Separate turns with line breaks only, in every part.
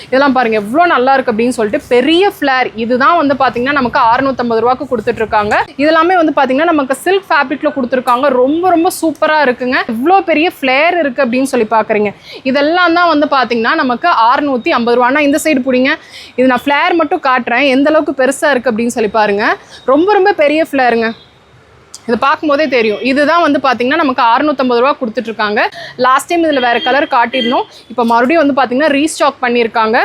இதெல்லாம் பாருங்கள் எவ்வளோ நல்லா இருக்குது அப்படின்னு சொல்லிட்டு பெரிய ஃப்ளேர். இதுதான் வந்து பார்த்தீங்கன்னா நமக்கு 650 ரூபாய்க்கு கொடுத்துட்ருக்காங்க. இதெல்லாமே வந்து பார்த்தீங்கன்னா நமக்கு சில்க் ஃபேப்ரிக்கில் கொடுத்துருக்காங்க. ரொம்ப ரொம்ப சூப்பராக இருக்குங்க. இவ்வளோ பெரிய ஃப்ளேர் இருக்குது அப்படின்னு சொல்லி பார்க்குறீங்க. இதெல்லாம் தான் வந்து பார்த்தீங்கன்னா நமக்கு 650 ரூபா. ஆனால் இந்த சைடு பிடிங்க, இது நான் ஃப்ளேர் மட்டும் காட்டுறேன் எந்த அளவுக்கு பெருசாக இருக்குது அப்படின்னு சொல்லி பாருங்கள். ரொம்ப ரொம்ப பெரிய ஃப்ளேருங்க. இது பார்க்கும்போதே தெரியும். இதுதான் வந்து பார்த்தீங்கன்னா நமக்கு 650 ரூபா கொடுத்துட்ருக்காங்க. லாஸ்ட் டைம் இதில் வேறு கலர் காட்டியிருந்தோம். இப்போ மறுபடியும் வந்து பார்த்தீங்கன்னா ரீஸ்டாக் பண்ணியிருக்காங்க.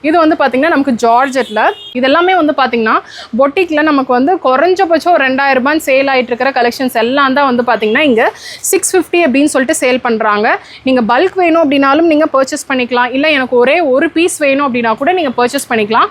இது வந்து பார்த்தீங்கன்னா நமக்கு ஜார்ஜெட்டில். இதெல்லாமே வந்து பார்த்தீங்கன்னா பொட்டிக்கில் நமக்கு வந்து குறைஞ்சபட்சம் 2000 ரூபான்னு சேல் ஆகிட்டு இருக்கிற கலெக்ஷன்ஸ் எல்லாம் தான் வந்து பார்த்தீங்கன்னா இங்கே 650 அப்படின்னு சொல்லிட்டு சேல் பண்ணுறாங்க. நீங்கள் பல்க் வேணும் அப்படின்னாலும் நீங்கள் பர்ச்சேஸ் பண்ணிக்கலாம். இல்லை எனக்கு ஒரே ஒரு பீஸ் வேணும் அப்படின்னா கூட நீங்கள் பர்ச்சேஸ் பண்ணிக்கலாம்.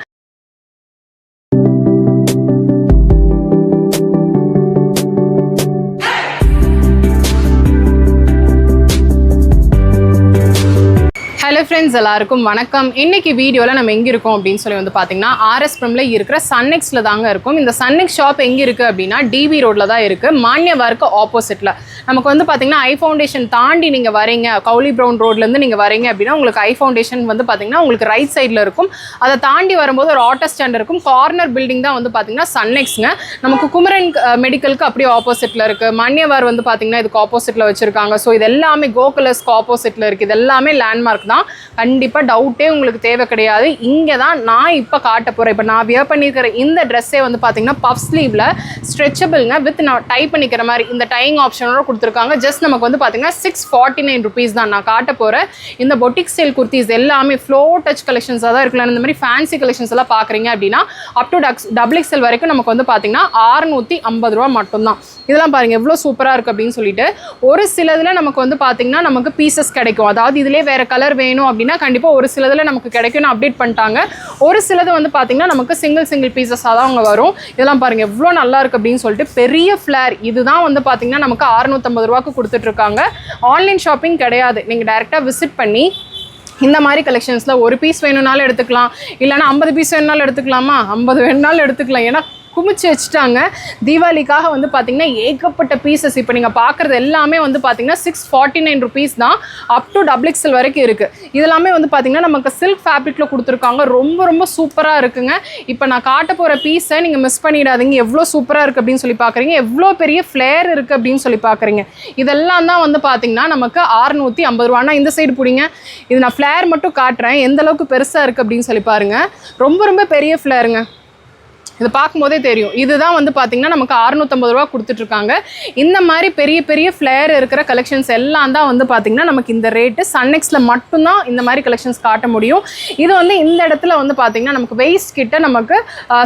ஹலோ ஃப்ரெண்ட்ஸ், எல்லாருக்கும் வணக்கம். இன்றைக்கி வீடியோவில் நம்ம எங்கே இருக்கோம் அப்படின்னு சொல்லி வந்து பார்த்தீங்கன்னா ஆர்எஸ்பிரமில் இருக்கிற சன்னெக்ஸில் தாங்க இருக்கும். இந்த சன்னெக்ஸ் ஷாப் எங்கே இருக்குது அப்படின்னா டிவி ரோட்டில் தான் இருக்குது, மான்யவாருக்கு ஆப்போசிட்டில். நமக்கு வந்து பார்த்தீங்கன்னா ஐ ஃபவுண்டேஷன் தாண்டி நீங்கள் வரீங்க, கவுலி ப்ரௌன் ரோட்லேருந்து நீங்கள் வரீங்க அப்படின்னா உங்களுக்கு ஐ ஃபவுண்டேஷன் வந்து பார்த்தீங்கன்னா உங்களுக்கு ரைட் சைடில் இருக்கும். அதை தாண்டி வரும்போது ஒரு ஆட்டோ ஸ்டாண்ட் இருக்கும். கார்னர் பில்டிங் தான் வந்து பார்த்தீங்கன்னா சன்னெக்ஸுங்க. நமக்கு குமரன் மெடிக்கலுக்கு அப்படியே ஆப்போசிட்டில் இருக்குது. மான்யவார் வந்து பார்த்தீங்கன்னா இதுக்கு ஆப்போசிட்டில் வச்சுருக்காங்க. ஸோ இது எல்லாமே கோகுலஸ்க்கு ஆப்போசிட்டில் இருக்குது. இது எல்லாமே லேண்ட்மார்க் தான். கண்டிப்பாக டவுட்டே உங்களுக்கு தேவை கிடையாது. இங்கே தான் நான் இப்போ காட்ட போகிறேன். இப்போ நான் வியர் பண்ணியிருக்கிற இந்த ட்ரெஸ்ஸே வந்து பார்த்தீங்கன்னா பஃப் ஸ்லீவில் ஸ்ட்ரெச்சபிள்ங்க வித் நான் டை பண்ணிக்கிற மாதிரி இந்த டைங் ஆப்ஷனோட கொடுத்துருக்காங்க. ஜஸ்ட் நமக்கு வந்து பார்த்தீங்கன்னா 649 ருபீஸ் தான். நான் காட்ட போகிறேன் இந்த பொட்டிக் ஸ்டைல் குர்த்திஸ் எல்லாமே ஃப்ளோ டச் கலெக்ஷன்ஸாக தான் இருக்கலாம். இந்த மாதிரி ஃபேன்சி கலெக்ஷன்ஸ் எல்லாம் பார்க்குறீங்க அப்படின்னா அப் டு டபுள் எக்ஸ்எல் வரைக்கும் நமக்கு வந்து பார்த்தீங்கன்னா 650 ரூபா மட்டும்தான். இதெல்லாம் பாருங்கள் எவ்வளோ சூப்பராக இருக்குது அப்படின்னு சொல்லிட்டு. ஒரு சிலதில் நமக்கு வந்து பார்த்தீங்கன்னா நமக்கு பீசஸ் கிடைக்கும். அதாவது இதிலே வேறு கலர் வேணும் அப்படின்னா கண்டிப்பாக ஒரு சிலதில் நமக்கு கிடைக்கும்னு அப்டேட் பண்ணிட்டாங்க. ஒரு சிலது வந்து பார்த்தீங்கன்னா நமக்கு சிங்கிள் பீசஸாக தான் அவங்க வரும். இதெல்லாம் பாருங்கள் எவ்வளோ நல்லா இருக்குது அப்படின்னு சொல்லிட்டு பெரிய ஃப்ளேர். இதுதான் வந்து பார்த்தீங்கன்னா நமக்கு 650 ரூபாய்க்கு கொடுத்துட்ருக்காங்க. ஆன்லைன் ஷாப்பிங் கிடையாது. நீங்கள் டைரெக்டாக விசிட் பண்ணி இந்த மாதிரி கலெக்ஷன்ஸில் ஒரு பீஸ் வேணும்னாலும் எடுத்துக்கலாம், இல்லைனா 50 பீஸ் வேணுனாலும் எடுத்துக்கலாமா, 50 வேணுனாலும் எடுத்துக்கலாம். ஏன்னா குமிச்சு வச்சுட்டாங்க. தீபாவளிக்காக வந்து பார்த்தீங்கன்னா ஏகப்பட்ட பீசஸ். இப்போ நீங்கள் பார்க்குறது எல்லாமே வந்து பார்த்தீங்கன்னா 649 ருபீஸ் தான். அப் டு டபுள் எக்ஸ்எல் வரைக்கும் இருக்குது. இதெல்லாமே வந்து பார்த்தீங்கன்னா நமக்கு சில்க் ஃபேப்ரிக்கில் கொடுத்துருக்காங்க. ரொம்ப ரொம்ப சூப்பராக இருக்குங்க. இப்போ நான் காட்ட போகிற பீஸை நீங்கள் மிஸ் பண்ணிடாதீங்க. எவ்வளோ சூப்பராக இருக்குது அப்படின்னு சொல்லி பார்க்குறீங்க, எவ்வளோ பெரிய ஃப்ளேர் இருக்குது அப்படின்னு சொல்லி பார்க்குறீங்க. இதெல்லாம் தான் வந்து பார்த்தீங்கன்னா நமக்கு 650 ரூபா. ஆனால் இந்த சைடு பிடிங்க, இது நான் ஃப்ளேர் மட்டும் காட்டுறேன் எந்த அளவுக்கு பெருசாக இருக்குது அப்படின்னு சொல்லி பாருங்கள். ரொம்ப ரொம்ப பெரிய ஃப்ளேருங்க. இது பார்க்கும்போதே தெரியும். இதுதான் வந்து பார்த்தீங்கன்னா நமக்கு 650 ரூபா கொடுத்துட்ருக்காங்க. இந்த மாதிரி பெரிய பெரிய ஃப்ளேர் இருக்கிற கலெக்ஷன்ஸ் எல்லாம் தான் வந்து பார்த்தீங்கன்னா நமக்கு இந்த ரேட்டு. சன்னெக்ஸில் மட்டும்தான் இந்த மாதிரி கலெக்ஷன்ஸ் காட்ட முடியும். இது வந்து இந்த இடத்துல வந்து பார்த்தீங்கன்னா நமக்கு வெயிஸ்ட் கிட்ட நமக்கு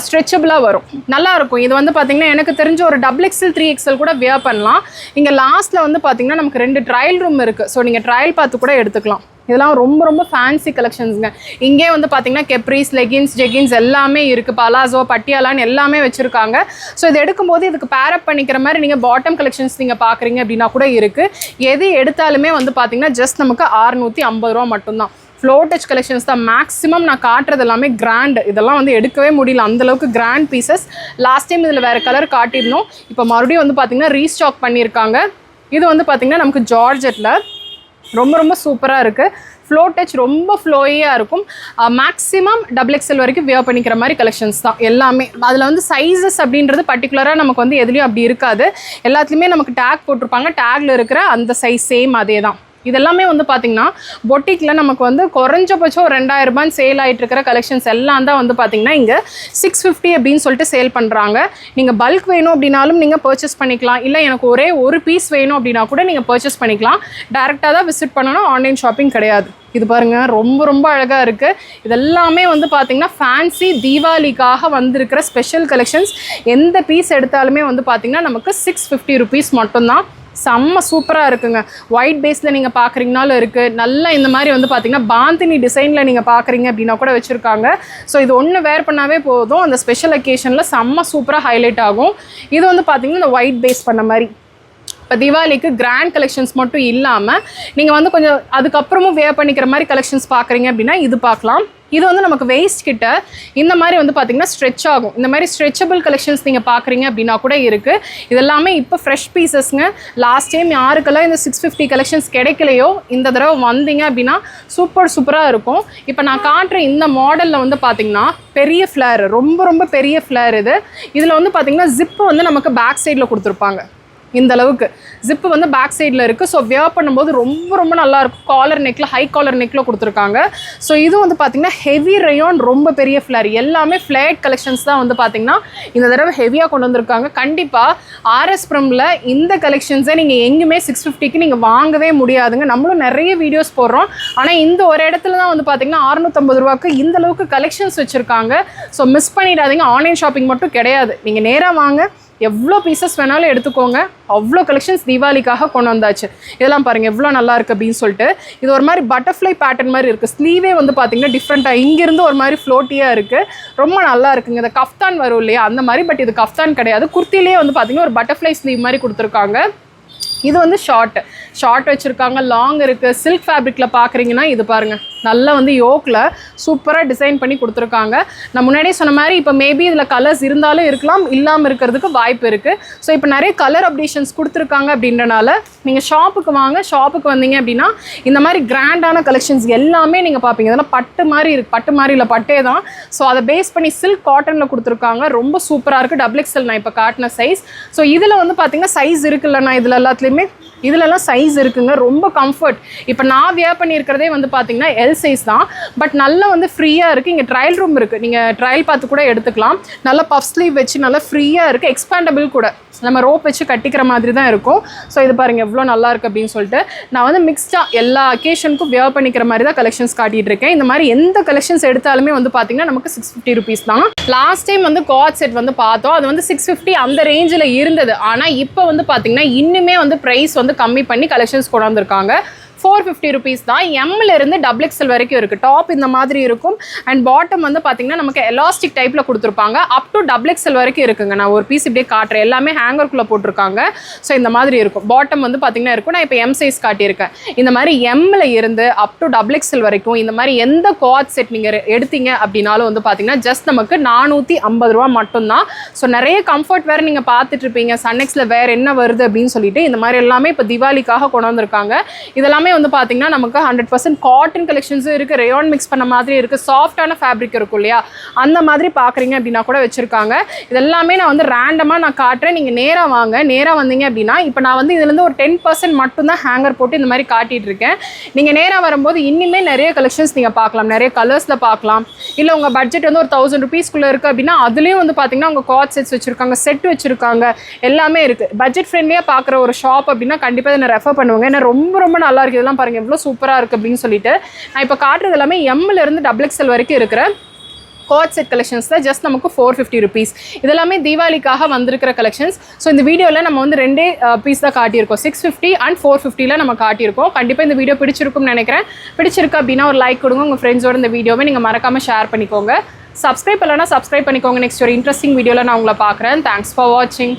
ஸ்ட்ரெச்சபிளாக வரும். நல்லாயிருக்கும். இது வந்து பார்த்தீங்கன்னா எனக்கு தெரிஞ்ச ஒரு டபுள் எக்ஸ்எல் 3XL கூட வியர் பண்ணலாம். இங்கே லாஸ்ட்டில் வந்து பார்த்தீங்கன்னா நமக்கு 2 ட்ரையல் ரூம் இருக்குது. ஸோ நீங்கள் ட்ரையல் பார்த்து கூட எடுத்துக்கலாம். இதெல்லாம் ரொம்ப ரொம்ப ஃபேன்சி கலெக்ஷன்ஸுங்க. இங்கே வந்து பார்த்தீங்கன்னா கெப்ரிஸ், லெகின்ஸ், ஜெகின்ஸ் எல்லாமே இருக்குது. பலாசோ, பட்டியாலான்னு எல்லாமே வச்சுருக்காங்க. ஸோ இது எடுக்கும்போது இதுக்கு பேரப் பண்ணிக்கிற மாதிரி நீங்கள் பாட்டம் கலெக்ஷன்ஸ் நீங்கள் பார்க்குறீங்க அப்படின்னா கூட இருக்குது. எது எடுத்தாலுமே வந்து பார்த்தீங்கன்னா ஜஸ்ட் நமக்கு 650 ரூபா மட்டும்தான். ஃப்ளோ டச் கலெக்ஷன்ஸ் தான் மேக்ஸிமம் நான் காட்டுறது எல்லாமே கிராண்ட். இதெல்லாம் வந்து எடுக்கவே முடியல, அந்தளவுக்கு கிராண்ட் பீசஸ். லாஸ்ட் டைம் இதில் வேறு கலர் காட்டியிருந்தோம். இப்போ மறுபடியும் வந்து பார்த்தீங்கன்னா ரீஸ்டாக் பண்ணியிருக்காங்க. இது வந்து பார்த்தீங்கன்னா நமக்கு ஜார்ஜெட்டில் ரொம்ப ரொம்ப சூப்பராக இருக்குது. ஃப்ளோ டச் ரொம்ப ஃப்ளோயாக இருக்கும். மேக்ஸிமம் டபுள் எக்ஸ்எல் வரைக்கும் வியர் பண்ணிக்கிற மாதிரி கலெக்ஷன்ஸ் தான் எல்லாமே. அதில் வந்து சைஸஸ் அப்படின்றது பர்டிகுலராக நமக்கு வந்து எதுலேயும் அப்படி இருக்காது. எல்லாத்துலேயுமே நமக்கு டேக் போட்டிருப்பாங்க. டேக்கில் இருக்கிற அந்த சைஸ் சேம் அதே தான். இதெல்லாமே வந்து பார்த்தீங்கன்னா பொட்டிக்கில் நமக்கு வந்து குறைஞ்சபட்சம் 2000 ரூபான்னு சேல் ஆகிட்டு இருக்கிற கலெக்ஷன்ஸ் எல்லாம் தான் வந்து பார்த்தீங்கன்னா இங்கே 650 அப்படின்னு சொல்லிட்டு சேல் பண்ணுறாங்க. நீங்கள் பல்க் வேணும் அப்படின்னாலும் நீங்கள் பர்ச்சேஸ் பண்ணிக்கலாம். இல்லை எனக்கு ஒரே ஒரு பீஸ் வேணும் அப்படின்னா கூட நீங்கள் பர்ச்சேஸ் பண்ணிக்கலாம். டேரெக்டாக தான் விசிட் பண்ணணும், ஆன்லைன் ஷாப்பிங் கிடையாது. இது பாருங்கள் ரொம்ப ரொம்ப அழகாக இருக்குது. இதெல்லாமே வந்து பார்த்திங்கன்னா ஃபேன்சி தீபாவளிக்காக வந்திருக்கிற ஸ்பெஷல் கலெக்ஷன்ஸ். எந்த பீஸ் எடுத்தாலுமே வந்து பார்த்திங்கன்னா நமக்கு 650 ருபீஸ் மட்டும்தான். செம்ம சூப்பராக இருக்குங்க. ஒயிட் பேஸில் நீங்கள் பார்க்குறீங்கனாலும் இருக்குது. நல்லா இந்த மாதிரி வந்து பார்த்திங்கன்னா பாந்தினி டிசைனில் நீங்கள் பார்க்குறீங்க அப்படின்னா கூட வச்சுருக்காங்க. ஸோ இது ஒன்று வேர் பண்ணாவே போதும், அந்த ஸ்பெஷல் அக்கேஷனில் செம்ம சூப்பராக ஹைலைட் ஆகும். இது வந்து பார்த்திங்கன்னா இந்த ஒயிட் பேஸ் பண்ண மாதிரி. இப்போ தீபாவளிக்கு கிராண்ட் கலெக்ஷன்ஸ் மட்டும் இல்லாமல் நீங்கள் வந்து கொஞ்சம் அதுக்கப்புறமும் வேர் பண்ணிக்கிற மாதிரி கலெக்ஷன்ஸ் பார்க்குறீங்க அப்படின்னா இது பார்க்கலாம். இது வந்து நமக்கு வெயிஸ்ட் கிட்ட இந்த மாதிரி வந்து பார்த்தீங்கன்னா ஸ்ட்ரெச் ஆகும். இந்த மாதிரி ஸ்ட்ரெச்சபிள் கலெக்ஷன்ஸ் நீங்கள் பார்க்குறீங்க அப்படின்னா கூட இருக்குது. இதெல்லாமே இப்போ ஃப்ரெஷ் பீசஸ்ங்க. லாஸ்ட் டைம் யாருக்கெல்லாம் இந்த 650 கலெக்ஷன்ஸ் கிடைக்கலையோ இந்த தடவை வந்தீங்க அப்படின்னா சூப்பராக இருக்கும். இப்போ நான் காட்டுற இந்த மாடலில் வந்து பார்த்தீங்கன்னா பெரிய ஃப்ளேர், ரொம்ப பெரிய ஃப்ளேர் இது. இதில் வந்து பார்த்தீங்கன்னா ஜிப்பு வந்து நமக்கு பேக் சைடில் கொடுத்துருப்பாங்க. இந்த அளவுக்கு ஜிப்பு வந்து பேக் சைடில் இருக்குது. ஸோ வியர் பண்ணும்போது ரொம்ப நல்லாயிருக்கும். காலர் நெக்கில், ஹை காலர் நெக்கில் கொடுத்துருக்காங்க. ஸோ இது வந்து பார்த்திங்கன்னா ஹெவி ரயான், ரொம்ப பெரிய ஃப்ளேர். எல்லாமே ஃப்ளேட் கலெக்ஷன்ஸ் தான் வந்து பார்த்திங்கன்னா இந்த தடவை ஹெவியாக கொண்டு வந்திருக்காங்க. கண்டிப்பாக ஆர்எஸ் ப்ரமில் இந்த கலெக்ஷன்ஸை நீங்கள் எங்கேயுமே 650க்கு நீங்கள் வாங்கவே முடியாதுங்க. நம்மளும் நிறைய வீடியோஸ் போடுறோம். ஆனால் இந்த ஒரு இடத்துல தான் வந்து பார்த்திங்கன்னா 650 ரூபாய்க்கு இந்த அளவுக்கு கலெக்ஷன்ஸ் வச்சுருக்காங்க. ஸோ மிஸ் பண்ணிடாதீங்க. ஆன்லைன் ஷாப்பிங் மட்டும் கிடையாது, நீங்கள் நேராக வாங்க, எவ்வளோ பீசஸ் வேணாலும் எடுத்துக்கோங்க. அவ்வளோ கலெக்ஷன்ஸ் தீபாவளிக்காக கொண்டு வந்தாச்சு. இதெல்லாம் பாருங்கள் எவ்வளோ நல்லா இருக்குது அப்படின்னு சொல்லிட்டு. இது ஒரு மாதிரி பட்டர்ஃப்ளை பேட்டர்ன் மாதிரி இருக்குது. ஸ்லீவே வந்து பார்த்திங்கன்னா டிஃப்ரெண்ட்டாக இங்கேருந்து ஒரு மாதிரி ஃப்ளோட்டியாக இருக்குது. ரொம்ப நல்லா இருக்குங்க. இந்த கஃப்தான் வரும் இல்லையா அந்த மாதிரி, பட் இது கஃப்தான் கிடையாது. குர்த்திலே வந்து பார்த்திங்கன்னா ஒரு பட்டர்ஃப்ளை ஸ்லீவ் மாதிரி கொடுத்துருக்காங்க. இது வந்து ஷார்ட் வச்சுருக்காங்க, லாங் இருக்குது. சில்க் ஃபேப்ரிக்கில் பார்க்குறீங்கன்னா இது பாருங்கள், நல்லா வந்து யோக்கில் சூப்பராக டிசைன் பண்ணி கொடுத்துருக்காங்க. நான் முன்னாடியே சொன்ன மாதிரி இப்போ மேபி இதில் கலர்ஸ் இருந்தாலும் இருக்கலாம், இல்லாமல் இருக்கிறதுக்கு வாய்ப்பு இருக்குது. ஸோ இப்போ நிறைய கலர் அப்டேஷன்ஸ் கொடுத்துருக்காங்க அப்படின்றனால நீங்கள் ஷாப்புக்கு வாங்க. ஷாப்புக்கு வந்தீங்க அப்படின்னா இந்த மாதிரி கிராண்டான கலெக்ஷன்ஸ் எல்லாமே நீங்கள் பார்ப்பீங்க. இதெல்லாம் பட்டு மாதிரி இருக்குது, பட்டு மாதிரி இல்லை, பட்டே தான். ஸோ அதை பேஸ் பண்ணி சில்க் காட்டனில் கொடுத்துருக்காங்க. ரொம்ப சூப்பராக இருக்குது. XXL நான் இப்போ காட்டின சைஸ். ஸோ இதில் வந்து பார்த்தீங்கன்னா சைஸ் இருக்குல்லண்ணா, இதில் எல்லாத்துலேயுமே இதிலெல்லாம் சைஸ் இருக்குங்க. ரொம்ப கம்ஃபர்ட். இப்போ நான் வியர் பண்ணியிருக்கிறதே வந்து பார்த்தீங்கன்னா எல் சைஸ் தான், பட் நல்லா வந்து ஃப்ரீயாக இருக்குது. இங்கே ட்ரையல் ரூம் இருக்குது, நீங்கள் ட்ரையல் பார்த்து கூட எடுத்துக்கலாம். நல்லா பஃப் ஸ்லீவ் வச்சு நல்லா ஃப்ரீயாக இருக்குது. எக்ஸ்பேண்டபிள் கூட, நம்ம ரோப் வச்சு கட்டிக்கிற மாதிரி தான் இருக்கும். ஸோ இது பாருங்கள் எவ்வளோ நல்லா இருக்குது அப்படின்னு சொல்லிட்டு. நான் வந்து மிக்ஸ்டாக எல்லா அக்கேஷனுக்கும் வியர் பண்ணிக்கிற மாதிரி தான் கலெக்ஷன்ஸ் காட்டிகிட்டு இருக்கேன். இந்த மாதிரி எந்த கலெக்ஷன்ஸ் எடுத்தாலுமே வந்து பார்த்தீங்கன்னா நமக்கு 650 ருபீஸ் தான். லாஸ்ட் டைம் வந்து காட் செட் வந்து பார்த்தோம், அது வந்து 650 அந்த ரேஞ்சில் இருந்தது. ஆனால் இப்போ வந்து பார்த்தீங்கன்னா இன்னுமே வந்து ப்ரைஸ் வந்து கம்மி பண்ணி கலெக்ஷன்ஸ் கொண்டு வந்திருக்காங்க. 450 ருபீஸ் தான். எம்மில் இருந்து XXL வரைக்கும் இருக்குது. டாப் இந்த மாதிரி இருக்கும் அண்ட் பாட்டம் வந்து பார்த்தீங்கன்னா நமக்கு எலாஸ்டிக் டைப்பில் கொடுத்துருப்பாங்க. அப் டு XXL வரைக்கும் இருக்குங்க. நான் ஒரு பீஸ் இப்படியே காட்டுறேன். எல்லாமே ஹேங்கருக்குள்ளே போட்டிருக்காங்க. ஸோ இந்த மாதிரி இருக்கும். பாட்டம் வந்து பார்த்தீங்கன்னா இருக்கும். நான் இப்போ எம் சைஸ் காட்டியிருக்கேன். இந்த மாதிரி எம்மில் இருந்து அப் டு XXL வரைக்கும் இந்த மாதிரி எந்த காட் செட் நீங்கள் எடுத்தீங்க அப்படின்னாலும் வந்து பார்த்தீங்கன்னா ஜஸ்ட் நமக்கு 450 ரூபா மட்டும்தான். ஸோ நிறைய கம்ஃபர்ட் வேறு நீங்கள் பார்த்துட்ருப்பீங்க, சன்னெக்ஸில் வேறு என்ன வருது அப்படின்னு சொல்லிட்டு. இந்த மாதிரி எல்லாமே இப்போ தீபாவளிக்காக கொண்டு வந்திருக்காங்க. இதெல்லாமே வந்து பார்த்தீங்கன்னா நமக்கு 100% காட்டன் கலெக்ஷன்ஸும் இருக்குது, ரேயான் மிக்ஸ் பண்ண மாதிரி இருக்குது, சாஃப்டான ஃபேப்ரிக் இருக்கும் இல்லையா அந்த மாதிரி பார்க்குறீங்க அப்படின்னா கூட வச்சுருக்காங்க. இதெல்லாமே நான் வந்து ரேண்டமாக நான் காட்டுறேன். நீங்கள் நேராக வாங்க. நேராக வந்தீங்க அப்படின்னா இப்போ நான் வந்து இதுலேருந்து ஒரு 10% மட்டும்தான் ஹேங்கர் போட்டு இந்த மாதிரி காட்டிகிட்டு இருக்கேன். நீங்கள் நேராக வரும்போது இன்னுமே நிறைய கலெக்ஷன்ஸ் நீங்கள் பார்க்கலாம், நிறைய கலர்ஸில் பார்க்கலாம். இல்லை உங்கள் பட்ஜெட் வந்து ஒரு 1000 ருபீஸ்க்குள்ளே இருக்குது அப்படின்னா அதுலேயும் வந்து பார்த்தீங்கன்னா உங்கள் காட் செட்ஸ் வச்சுருக்காங்க, செட் வச்சுருக்காங்க, எல்லாமே இருக்குது. பட்ஜெட் ஃப்ரெண்ட்லியாக பார்க்குற ஒரு ஷாப் அப்படின்னா கண்டிப்பாக இதை நான் ரெஃபர் பண்ணுவேங்க. ஏன்னா ரொம்ப நல்லா இருக்குது. இதெல்லாம் பாருங்கள் எவ்வளோ சூப்பராக இருக்குது அப்படின்னு சொல்லிட்டு. நான் இப்போ காட்டுறது எல்லாமே எம்மில் இருந்து XXL வரைக்கும் இருக்கிற காட் செட் கலெக்ஷன்ஸ் தான். ஜஸ்ட் நமக்கு 450 ருபீஸ். இதெல்லாமே தீபாவளிக்காக வந்திருக்கிற கலெக்ஷன்ஸ். ஸோ இந்த வீடியோவில் நம்ம வந்து 2 பீஸ் தான் காட்டியிருக்கோம். 650 அண்ட் 450ல் நம்ம காட்டியிருக்கோம். கண்டிப்பாக இந்த வீடியோ பிடிச்சிருக்கும்னு நினைக்கிறேன். பிடிச்சிருக்கு அப்படின்னா ஒரு லைக் கொடுங்க. உங்கள் ஃப்ரெண்ட்ஸோட இந்த வீடியோவை நீங்கள் மறக்காமல் ஷேர் பண்ணிக்கோங்க. சப்ஸ்கிரைப் பண்ணலன்னா சப்ஸ்கிரைப் பண்ணிக்கோங்க. நெக்ஸ்ட் ஒரு இன்ட்ரெஸ்டிங் வீடியோவில் நான் உங்களை பார்க்குறேன். தேங்க்ஸ் ஃபார் வாட்சிங்.